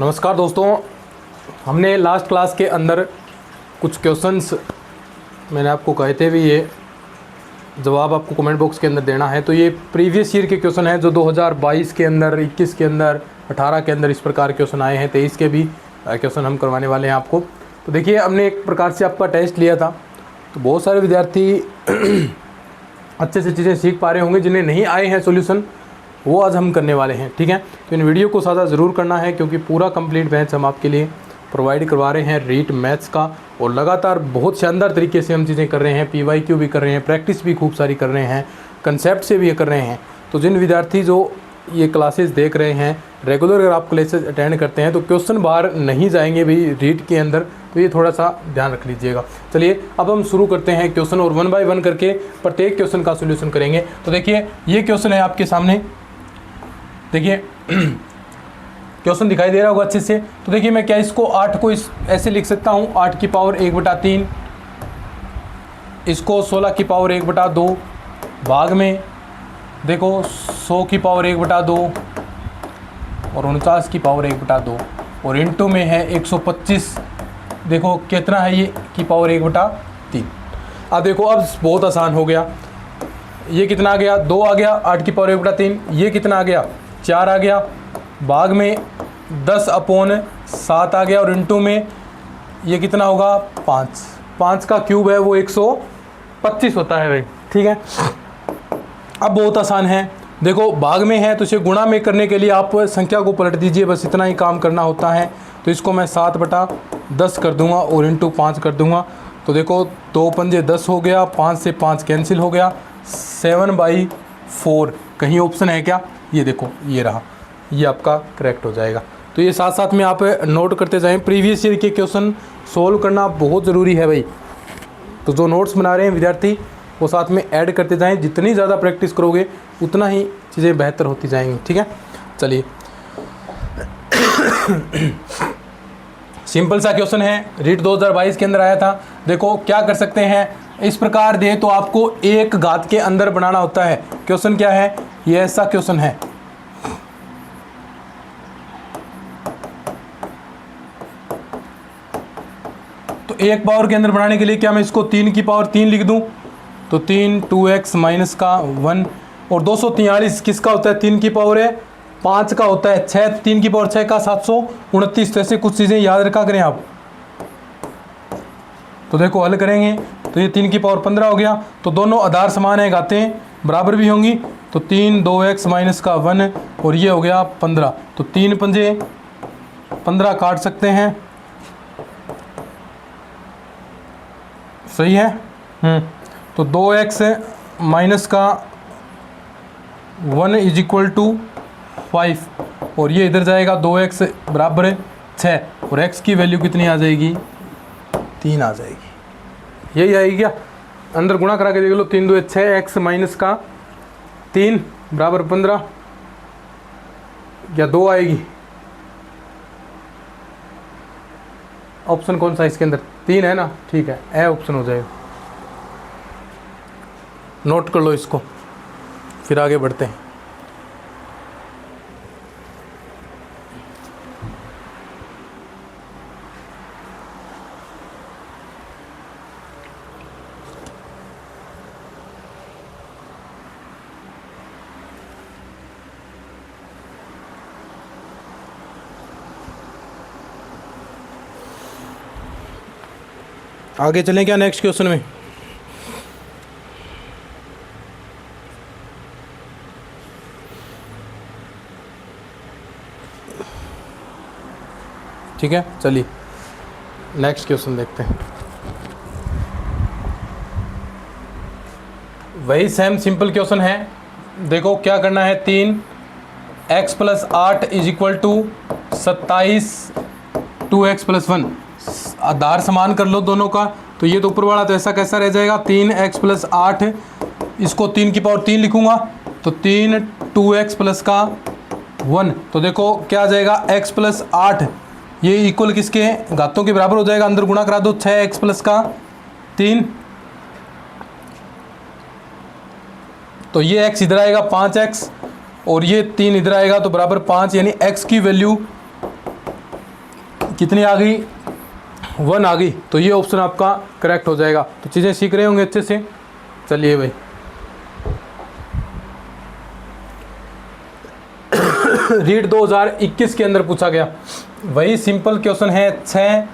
नमस्कार दोस्तों, हमने लास्ट क्लास के अंदर कुछ क्वेश्चंस मैंने आपको कहे थे भी, ये जवाब आपको कमेंट बॉक्स के अंदर देना है। तो ये प्रीवियस ईयर के क्वेश्चन हैं जो 2022 के अंदर, 21 के अंदर, 18 के अंदर इस प्रकार क्वेश्चन आए हैं। 23 के भी क्वेश्चन हम करवाने वाले हैं आपको। तो देखिए, हमने एक प्रकार से आपका टेस्ट लिया था, तो बहुत सारे विद्यार्थी अच्छे से चीज़ें सीख पा रहे होंगे। जिन्हें नहीं आए हैं सॉल्यूशन, वो आज हम करने वाले हैं, ठीक है। तो इन वीडियो को साझा ज़रूर करना है, क्योंकि पूरा कंप्लीट बैच हम आपके लिए प्रोवाइड करवा रहे हैं रीट मैथ्स का, और लगातार बहुत शानदार तरीके से हम चीज़ें कर रहे हैं। PYQ भी कर रहे हैं, प्रैक्टिस भी खूब सारी कर रहे हैं, कंसेप्ट से भी कर रहे हैं। तो जिन विद्यार्थी जो ये क्लासेस देख रहे हैं रेगुलर, अगर आप क्लासेस अटेंड करते हैं तो क्वेश्चन बाहर नहीं जाएंगे भी रीट के अंदर, तो ये थोड़ा सा ध्यान रख लीजिएगा। चलिए अब हम शुरू करते हैं क्वेश्चन, और 1 बाय 1 करके प्रत्येक क्वेश्चन का सोल्यूशन करेंगे। तो देखिए, ये क्वेश्चन है आपके सामने, देखिए क्वेश्चन दिखाई दे रहा होगा अच्छे से। तो देखिए, मैं क्या इसको 8 को ऐसे लिख सकता हूँ, 8 की पावर 1/3, इसको 16 की पावर 1/2, भाग में देखो 100 की पावर 1/2 और 49 की पावर 1/2, और इनटू में है 125, देखो कितना है ये की पावर 1/3। अब देखो, अब बहुत आसान हो गया। ये कितना आ गया, 2 आ गया, 8 की पावर 1/3। ये कितना आ गया, 4 आ गया, भाग में 10/7 आ गया, और इनटू में ये कितना होगा, 5। 5 का क्यूब है वो 125 होता है भाई, ठीक है। अब बहुत आसान है, देखो भाग में है तो इसे गुणा में करने के लिए आप संख्या को पलट दीजिए, बस इतना ही काम करना होता है। तो इसको मैं 7/10 कर दूंगा और इनटू 5 कर दूंगा। तो देखो 2 पंजे 10 हो गया, 5 से 5 कैंसिल हो गया, 7/4। कहीं ऑप्शन है क्या, ये देखो ये रहा, ये आपका करेक्ट हो जाएगा। तो ये साथ साथ में आप नोट करते जाएं। प्रीवियस ईयर के क्वेश्चन सोल्व करना बहुत ज़रूरी है भाई, तो जो नोट्स बना रहे हैं विद्यार्थी वो साथ में ऐड करते जाएं। जितनी ज़्यादा प्रैक्टिस करोगे उतना ही चीज़ें बेहतर होती जाएंगी, ठीक है। चलिए सिंपल सा क्वेश्चन है, रीट 2022 के अंदर आया था। देखो क्या कर सकते हैं, इस प्रकार दे तो आपको एक घात के अंदर बनाना होता है। क्वेश्चन क्या है, ये ऐसा क्वेश्चन है। तो एक पावर के अंदर बनाने के लिए क्या मैं इसको 3 की पावर 3 लिख दूं, तो 3 2x माइनस का 1, और 243 किसका होता है, 3 की पावर है 5 का होता है 6, 3 की पावर 6 का 729। तो ऐसे कुछ चीज़ें याद रखा करें आप। तो देखो हल करेंगे तो ये 3 की पावर 15 हो गया। तो दोनों आधार समान है, घातें बराबर भी होंगी। तो 3 2x माइनस का 1 और ये हो गया 15। तो 3 पंजे 15 काट सकते हैं, सही है। तो 2x माइनस का 1 इज इक्वल टू 5, और ये इधर जाएगा 2x बराबर है 6, और x की वैल्यू कितनी आ जाएगी, 3 आ जाएगी। यही आएगी क्या, अंदर गुणा करा के देख लो, 3 2 6, x माइनस का 3 बराबर 15, या 2 आएगी। ऑप्शन कौन सा इसके अंदर, 3 है ना, ठीक है, ए ऑप्शन हो जाएगा। नोट कर लो इसको, फिर आगे बढ़ते हैं। आगे चलें क्या नेक्स्ट क्वेश्चन में। ठीक है, चलिए नेक्स्ट क्वेश्चन देखते हैं। वही सेम सिंपल क्वेश्चन है। देखो क्या करना है, 3x + 8 is equal to 27 2x + 1। आधार समान कर लो दोनों का। तो ये तो ऊपर वाला तो ऐसा कैसा रह जाएगा, 3x + 8, इसको 3 की पावर 3 लिखूंगा, तो 3 2x + का 1। तो देखो क्या आ जाएगा, x + 8 ये इक्वल किसके, घातों के बराबर हो जाएगा। अंदर गुणा करा दो, 6x + का 3, तो ये x इधर आएगा 5x, और ये 3 इधर आएगा, तो बराबर 5, यानी x की वैल्यू कितनी आ गई, 1 आ गई, तो ये ऑप्शन आपका करेक्ट हो जाएगा। तो चीज़ें सीख रहे होंगे अच्छे से। चलिए भाई रीड 2021 के अंदर पूछा गया वही सिंपल क्वेश्चन है, 6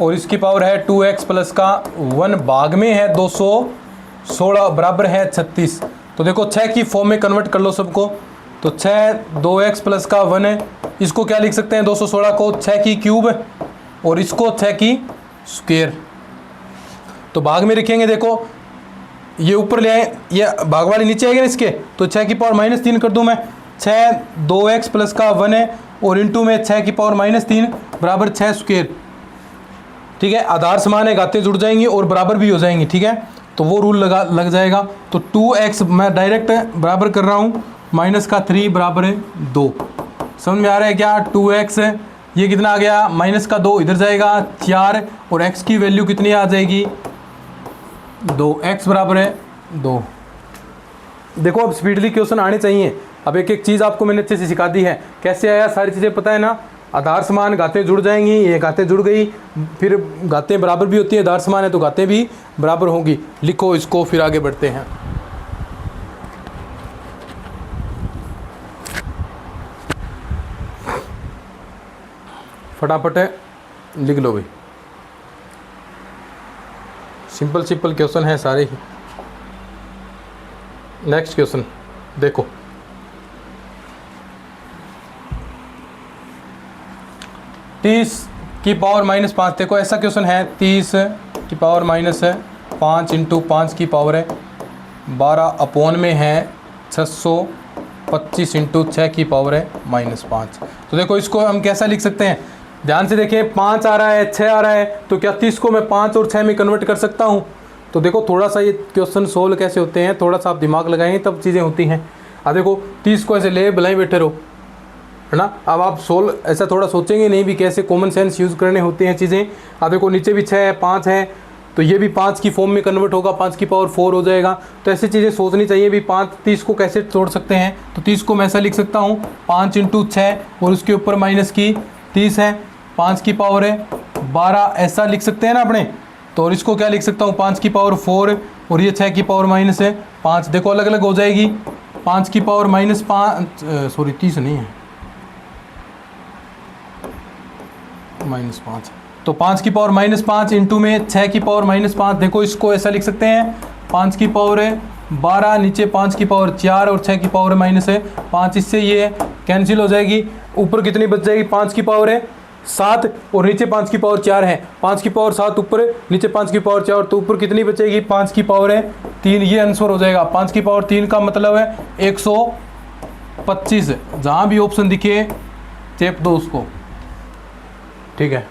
और इसकी पावर है 2x प्लस का 1 भाग में है 216 बराबर है 36। तो देखो 6 की फॉर्म में कन्वर्ट कर लो सबको। तो 6 2x प्लस का 1 है, इसको क्या लिख सकते हैं 216 को 6 की क्यूब और इसको 6 की स्क्वायर। तो भाग में रखेंगे, देखो ये ऊपर ले आए, ये भाग वाली नीचे आएगी ना इसके, तो 6 की पावर -3 कर दूं मैं। 6 2x प्लस का 1 है और इंटू में 6 की पावर -3 बराबर 6 स्क्वायर। ठीक है, आधार समान है, घातें जुड़ जाएंगी और बराबर भी हो जाएंगी। ठीक है, तो वो रूल लग जाएगा। तो 2x मैं डायरेक्ट बराबर कर रहा हूँ -3 बराबर है 2। समझ में आ रहा है क्या? 2x ये कितना आ गया, -2 इधर जाएगा 4 और x की वैल्यू कितनी आ जाएगी 2, x बराबर है 2। देखो अब स्पीडली क्वेश्चन आने चाहिए। अब एक एक चीज़ आपको मैंने अच्छे से सिखा दी है, कैसे आया सारी चीज़ें पता है ना। आधार समान घातें जुड़ जाएंगी, ये घातें जुड़ गई, फिर घातें बराबर भी होती है, आधार समान है तो घातें भी बराबर होंगी। लिखो इसको, फिर आगे बढ़ते हैं। फटाफट लिख लो भाई, सिंपल क्वेश्चन है सारे ही। नेक्स्ट क्वेश्चन देखो, तीस की पावर -5। देखो ऐसा क्वेश्चन है, 30 की पावर -5 इंटू 5 की पावर है 12 अपॉन में है 625 इंटू 6 की पावर है -5। तो देखो इसको हम कैसा लिख सकते हैं, ध्यान से देखें, 5 आ रहा है 6 आ रहा है, तो क्या 30 को मैं 5 और 6 में कन्वर्ट कर सकता हूँ? तो देखो थोड़ा सा ये क्वेश्चन सोल्व कैसे होते हैं, थोड़ा सा आप दिमाग लगाएंगे तब चीज़ें होती हैं। अब देखो 30 को ऐसे ले भलाई बैठे रहो, है ना। अब आप सोल्व ऐसा थोड़ा सोचेंगे नहीं भी कैसे कॉमन सेंस यूज़ करने होते हैं चीज़ें। अब देखो नीचे भी 6 है 5 है, तो ये भी 5 की फॉर्म में कन्वर्ट होगा, 5 की पावर 4 हो जाएगा। तो ऐसी चीज़ें सोचनी चाहिए भी 5 30 को कैसे तोड़ सकते हैं। तो 30 को मैं ऐसा लिख सकता हूँ 5 इंटू 6 और उसके ऊपर माइनस की 30 है, 5 की पावर है 12, ऐसा लिख सकते हैं ना अपने। तो और इसको क्या लिख सकता हूँ 5 की पावर 4 और ये 6 की पावर -5। देखो अलग अलग हो जाएगी, 5 की पावर -5 सॉरी 30 नहीं है -5, तो 5 की पावर -5 इंटू में 6 की पावर -5। देखो इसको ऐसा लिख सकते हैं 5 की पावर है 12, नीचे 5 की पावर 4 और 6 की पावर -5, इससे ये कैंसिल हो जाएगी। ऊपर कितनी बच जाएगी, 5 की पावर है 7 और नीचे 5 की पावर 4 है, 5 की पावर 7 ऊपर, नीचे 5 की पावर 4, तो ऊपर कितनी बचेगी 5 की पावर है 3। ये आंसर हो जाएगा। 5 की पावर 3 का मतलब है 125। जहाँ भी ऑप्शन दिखे चेप दो उसको, ठीक है।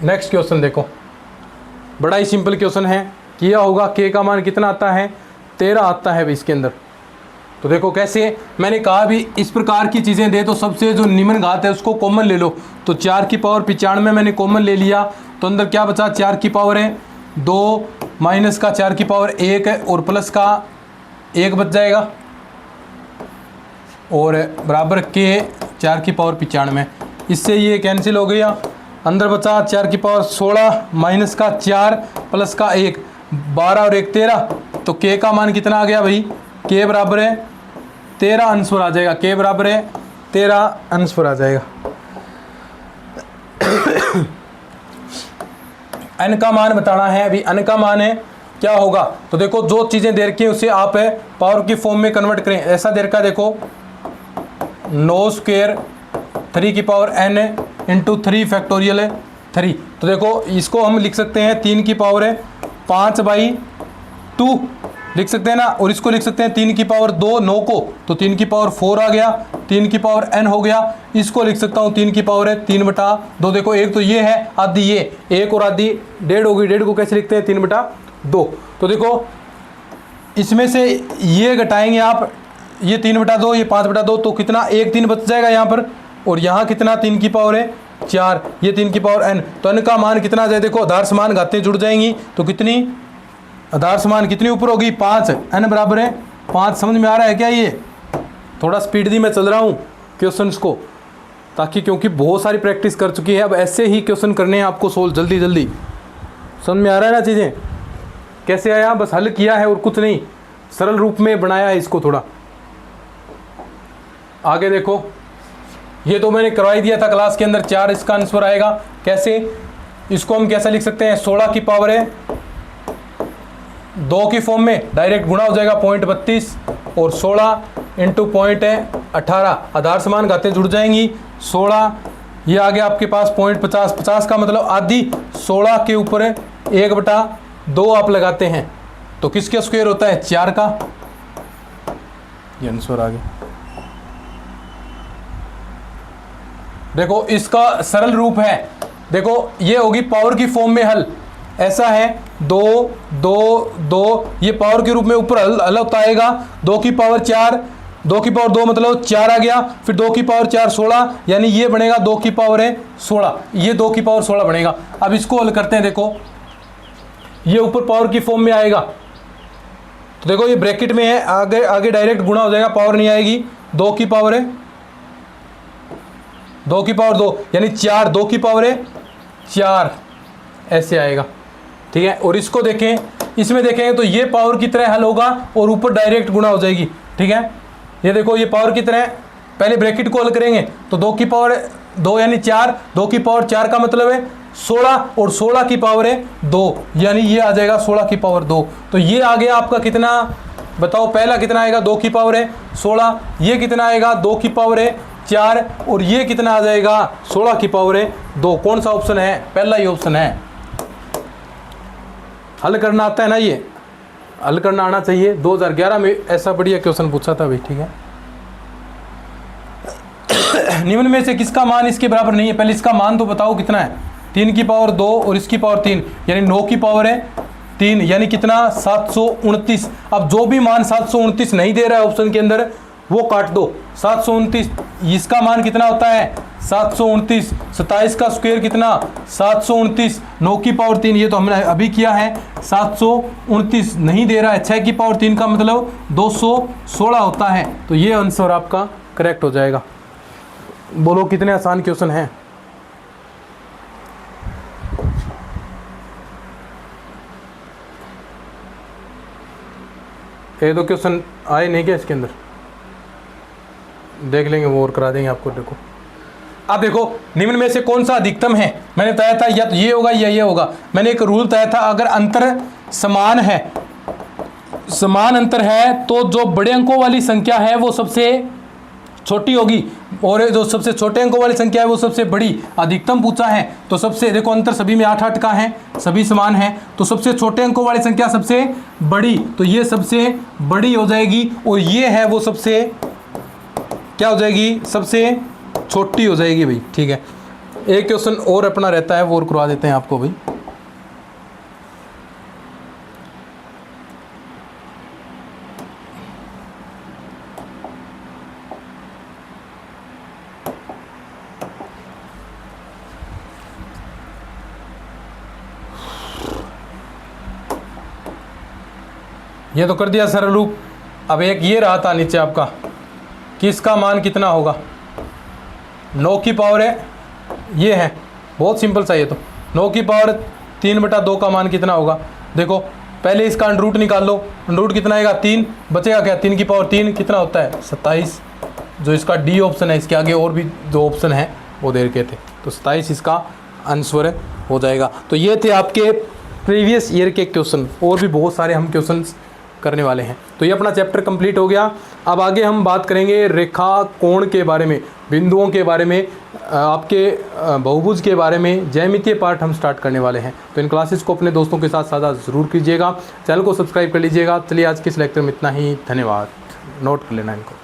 नेक्स्ट क्वेश्चन देखो, बड़ा ही सिंपल क्वेश्चन है। किया होगा के का मान कितना आता है 13 आता है इसके अंदर। तो देखो कैसे, मैंने कहा भी इस प्रकार की चीज़ें दे तो सबसे जो निम्न घात है उसको कॉमन ले लो। तो 4 की पावर 95 मैंने कॉमन ले लिया, तो अंदर क्या बचा 4 की पावर है 2 माइनस का 4 की पावर 1 है और प्लस का 1 बच जाएगा और बराबर के 4 की पावर 95। इससे ये कैंसिल हो गया, अंदर बचा 4 की पावर 16 माइनस का 4 प्लस का 1, 12 और 1 13। तो के का मान कितना आ गया भाई, के बराबर है 13 आंसर आ जाएगा, के बराबर है 13 आंसर आ जाएगा। n का मान बताना है, अभी n का मान है क्या होगा। तो देखो जो चीज़ें दे रखी हैं उसे आप पावर की फॉर्म में कन्वर्ट करें। ऐसा दे रखा देखो 9 स्क्वायर 3 की पावर n इंटू 3 फैक्टोरियल 3। तो देखो इसको हम लिख सकते हैं 3 की पावर है 5/2 लिख सकते हैं ना, और इसको लिख सकते हैं 3 की पावर 2 9 को, तो 3 की पावर 4 आ गया, 3 की पावर n हो गया। इसको लिख सकता हूँ 3 की पावर है 3/2। देखो एक तो ये है, आधी ये, एक और आधी 1.5 होगी, 1.5 को कैसे लिखते हैं 3/2। तो देखो इसमें से ये घटाएंगे आप, ये 3/2 ये 5/2, तो कितना 1 3 बच जाएगा यहाँ पर, और यहाँ कितना 3 की पावर है 4, ये 3 की पावर n। तो n का मान कितना आ जाए, देखो आधार समान घातें जुड़ जाएंगी, तो कितनी आधार समान कितनी ऊपर होगी 5, n बराबर है 5 समझ में आ रहा है क्या? ये थोड़ा स्पीडली मैं चल रहा हूँ क्वेश्चंस को, ताकि क्योंकि बहुत सारी प्रैक्टिस कर चुकी है, अब ऐसे ही क्वेश्चन करने हैं आपको सोल्व जल्दी जल्दी। समझ में आ रहा है ना चीज़ें कैसे आया? बस हल किया है और कुछ नहीं, सरल रूप में बनाया है इसको थोड़ा। आगे देखो, ये तो मैंने करवाई दिया था क्लास के अंदर, 4 इसका आंसर आएगा। कैसे? इसको हम कैसा लिख सकते हैं? 16 की पावर है 2 की फॉर्म में, डायरेक्ट गुणा हो जाएगा 0.32 और 16 इंटू पॉइंट है 18, आधार समान घातें जुड़ जाएंगी। 16 ये आ गया आपके पास 0.50, 50 का मतलब आधी, 16 के ऊपर 1/2 आप लगाते हैं तो किसके स्क्वायर होता है? 4 का। ये आंसर आ गया। देखो इसका सरल रूप है, देखो ये होगी पावर की फॉर्म में हल, ऐसा है 2 2 2, ये पावर के रूप में ऊपर हल होता आएगा। 2 की पावर 4, 2 की पावर 2 मतलब 4 आ गया, फिर 2 की पावर 4 16, यानी ये बनेगा 2 की पावर है 16, ये 2 की पावर 16 बनेगा। अब इसको हल करते हैं, देखो ये ऊपर पावर की फॉर्म में आएगा तो देखो ये ब्रैकेट में है, आगे आगे डायरेक्ट गुणा हो जाएगा, पावर नहीं आएगी। 2 की पावर है 2 की पावर 2 यानी 4, 2 की पावर है 4 ऐसे आएगा, ठीक है। और इसको देखें, इसमें देखेंगे तो ये पावर की तरह हल होगा और ऊपर डायरेक्ट गुणा हो जाएगी, ठीक है। ये देखो ये पावर की तरह, पहले ब्रैकेट को हल करेंगे तो 2 की पावर 2 यानी 4, 2 की पावर 4 का मतलब है 16 और 16 की पावर है 2, यानी ये आ जाएगा 16 की पावर 2। तो ये आ गया आपका कितना बताओ? पहला कितना आएगा? 2 की पावर है 16, ये कितना आएगा? 2 की पावर है 4, और ये कितना आ जाएगा? 16 की पावर है 2। कौन सा ऑप्शन है? पहला ही ऑप्शन है। हल करना आता है ना, ये हल करना आना चाहिए। 2011 में ऐसा बढ़िया क्वेश्चन पूछा था भाई, ठीक है। निम्न में से किसका मान इसके बराबर नहीं है? पहले इसका मान तो बताओ कितना है? 3 की पावर 2 और इसकी पावर 3, यानी 9 की पावर है 3, यानी कितना? 729। अब जो भी मान 729 नहीं दे रहा है ऑप्शन के अंदर वो काट दो। 729 इसका मान कितना होता है? 729। 27 का स्क्वायर कितना? 729। 9 की पावर 3 ये तो हमने अभी किया है, 729 नहीं दे रहा है। 6 की पावर 3 का मतलब 216 होता है, तो ये आंसर आपका करेक्ट हो जाएगा। बोलो कितने आसान क्वेश्चन हैं। ये तो क्वेश्चन आए नहीं क्या इसके अंदर? देख लेंगे वो और करा देंगे आपको। देखो अब देखो, निम्न में से कौन सा अधिकतम है? मैंने बताया था या तो ये होगा या ये होगा। मैंने एक रूल बताया था, अगर अंतर समान है, समान अंतर है तो जो बड़े अंकों वाली संख्या है वो सबसे छोटी होगी और जो सबसे छोटे अंकों वाली संख्या है वो सबसे बड़ी। अधिकतम पूछा है तो सबसे, देखो अंतर सभी में 8 8 का है, सभी समान है, तो सबसे छोटे अंकों वाली संख्या सबसे बड़ी, तो ये सबसे बड़ी हो जाएगी, और ये है वो सबसे क्या हो जाएगी? सबसे छोटी हो जाएगी भाई, ठीक है। एक क्वेश्चन और अपना रहता है, वो और करवा देते हैं आपको भाई। ये तो कर दिया सरल रूप। अब एक ये रहा था नीचे आपका कि इसका मान कितना होगा? 9 की पावर है, ये है बहुत सिंपल सा। ये तो 9 की पावर 3/2 का मान कितना होगा? देखो पहले इसका अंडर रूट निकाल लो। अंडर रूट कितना आएगा? 3, बचेगा क्या? 3 की पावर 3 कितना होता है? 27। जो इसका डी ऑप्शन है, इसके आगे और भी दो ऑप्शन है वो दे रखे थे, तो 27 इसका आंसर हो जाएगा। तो ये थे आपके प्रीवियस ईयर के क्वेश्चन, और भी बहुत सारे हम क्वेश्चन करने वाले हैं। तो ये अपना चैप्टर कंप्लीट हो गया। अब आगे हम बात करेंगे रेखा कोण के बारे में, बिंदुओं के बारे में, आपके बहुभुज के बारे में, ज्यामितीय पार्ट हम स्टार्ट करने वाले हैं। तो इन क्लासेस को अपने दोस्तों के साथ साझा ज़रूर कीजिएगा, चैनल को सब्सक्राइब कर लीजिएगा। चलिए आज के इस लेक्चर में इतना ही, धन्यवाद। नोट कर लेना इनको।